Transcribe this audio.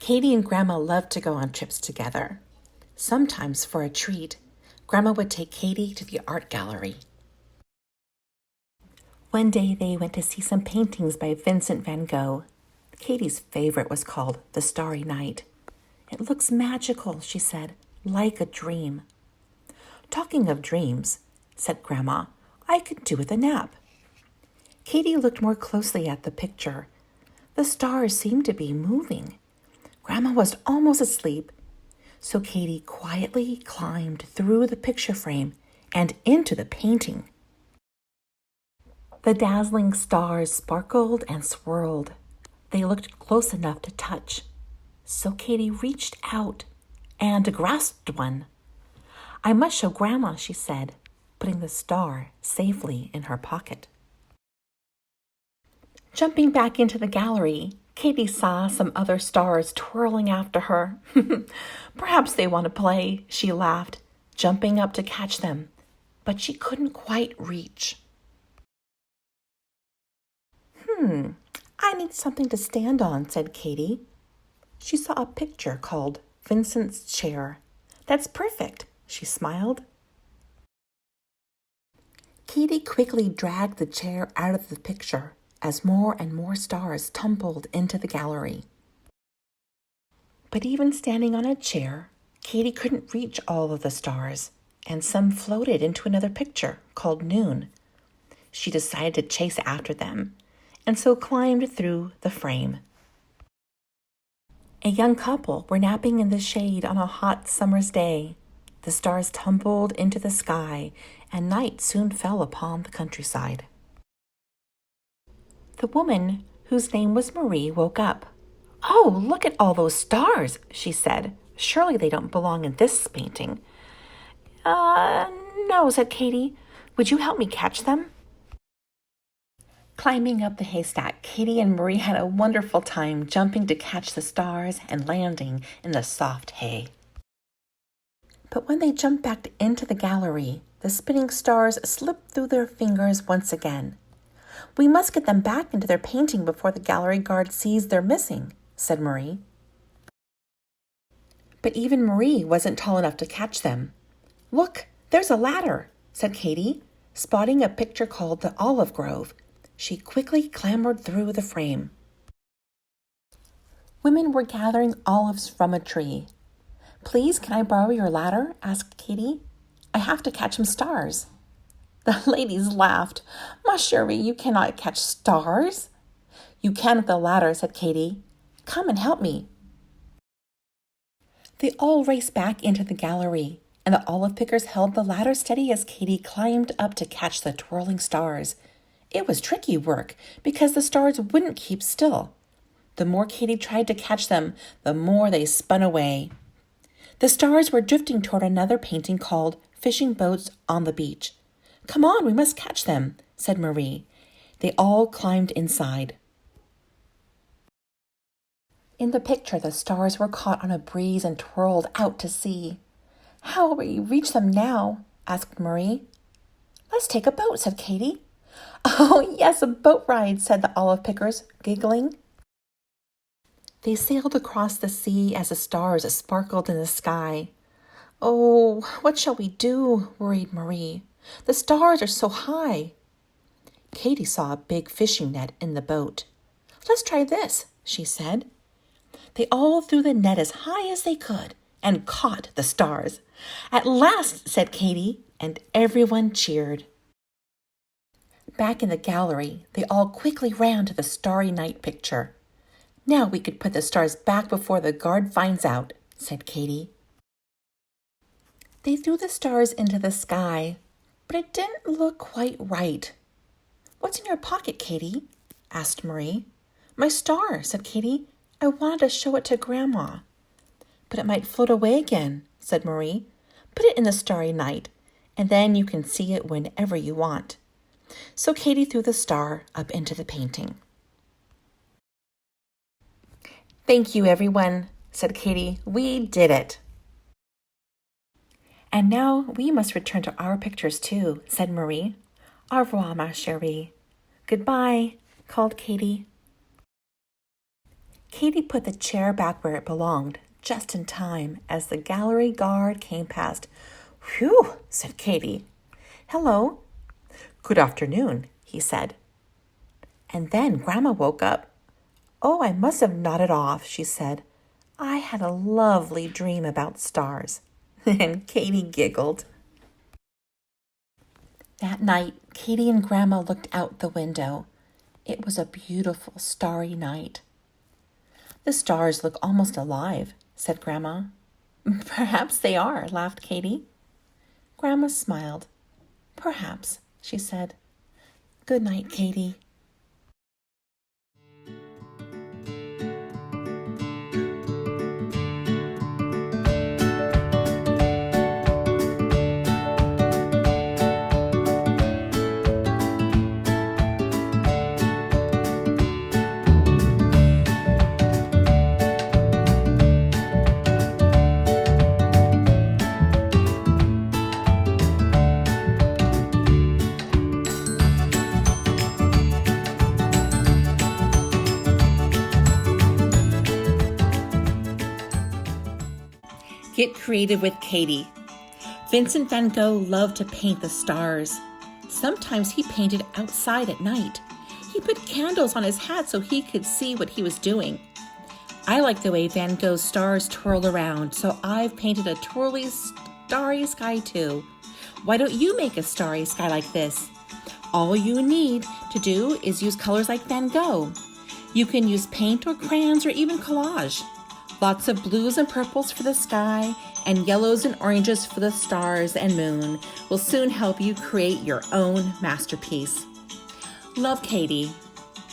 Katie and Grandma loved to go on trips together. Sometimes, for a treat, Grandma would take Katie to the art gallery. One day they went to see some paintings by Vincent van Gogh. Katie's favorite was called The Starry Night. "It looks magical," she said, "like a dream." "Talking of dreams," said Grandma, "I could do with a nap." Katie looked more closely at the picture. The stars seemed to be moving. Grandma was almost asleep, so Katie quietly climbed through the picture frame and into the painting. The dazzling stars sparkled and swirled. They looked close enough to touch, so Katie reached out and grasped one. "I must show Grandma," she said, putting the star safely in her pocket. Jumping back into the gallery, Katie saw some other stars twirling after her. "Perhaps they want to play," she laughed, jumping up to catch them, but she couldn't quite reach. "I need something to stand on," said Katie. She saw a picture called Vincent's Chair. "That's perfect," she smiled. Katie quickly dragged the chair out of the picture as more and more stars tumbled into the gallery. But even standing on a chair, Katie couldn't reach all of the stars, and some floated into another picture called Noon. She decided to chase after them, and so climbed through the frame. A young couple were napping in the shade on a hot summer's day. The stars tumbled into the sky, and night soon fell upon the countryside. The woman, whose name was Marie, woke up. "Oh, look at all those stars," she said. "Surely they don't belong in this painting." No," said Katie. "Would you help me catch them?" Climbing up the haystack, Katie and Marie had a wonderful time jumping to catch the stars and landing in the soft hay. But when they jumped back into the gallery, the spinning stars slipped through their fingers once again. "We must get them back into their painting before the gallery guard sees they're missing," said Marie. But even Marie wasn't tall enough to catch them. "Look, there's a ladder," said Katie, spotting a picture called The Olive Grove. She quickly clambered through the frame. Women were gathering olives from a tree. "Please, can I borrow your ladder?" asked Katie. "I have to catch some stars." The ladies laughed. "Ma chérie, you cannot catch stars." "You can with the ladder," said Katie. "Come and help me." They all raced back into the gallery, and the olive pickers held the ladder steady as Katie climbed up to catch the twirling stars. It was tricky work because the stars wouldn't keep still. The more Katie tried to catch them, the more they spun away. The stars were drifting toward another painting called Fishing Boats on the Beach. "Come on, we must catch them," said Marie. They all climbed inside. In the picture, the stars were caught on a breeze and twirled out to sea. "How will we reach them now?" asked Marie. "Let's take a boat," said Katie. "Oh, yes, a boat ride," said the olive pickers, giggling. They sailed across the sea as the stars sparkled in the sky. "Oh, what shall we do?" worried Marie. "The stars are so high." Katie saw a big fishing net in the boat. "Let's try this," she said. They all threw the net as high as they could and caught the stars. "At last," said Katie, and everyone cheered. Back in the gallery, they all quickly ran to the Starry Night picture. "Now we could put the stars back before the guard finds out," said Katie. They threw the stars into the sky, but it didn't look quite right. "What's in your pocket, Katie?" asked Marie. "My star," said Katie. "I wanted to show it to Grandma." "But it might float away again," said Marie. "Put it in the Starry Night, and then you can see it whenever you want." So Katie threw the star up into the painting. "Thank you, everyone," said Katie. "We did it." "And now we must return to our pictures too," said Marie. "Au revoir, ma chérie." "Goodbye," called Katie. Katy put the chair back where it belonged, just in time, as the gallery guard came past. "Whew," said Katy. "Hello." "Good afternoon," he said. And then Grandma woke up. "Oh, I must have nodded off," she said. "I had a lovely dream about stars." And Katy giggled. That night, Katy and Grandma looked out the window. It was a beautiful starry night. "The stars look almost alive," said Grandma. "Perhaps they are," laughed Katy. Grandma smiled. "Perhaps," she said. "Good night, Katy." Get creative with Katy. Vincent van Gogh loved to paint the stars. Sometimes he painted outside at night. He put candles on his hat so he could see what he was doing. I like the way Van Gogh's stars twirl around, so I've painted a twirly, starry sky too. Why don't you make a starry sky like this? All you need to do is use colors like Van Gogh. You can use paint or crayons or even collage. Lots of blues and purples for the sky and yellows and oranges for the stars and moon will soon help you create your own masterpiece. Love, Katy.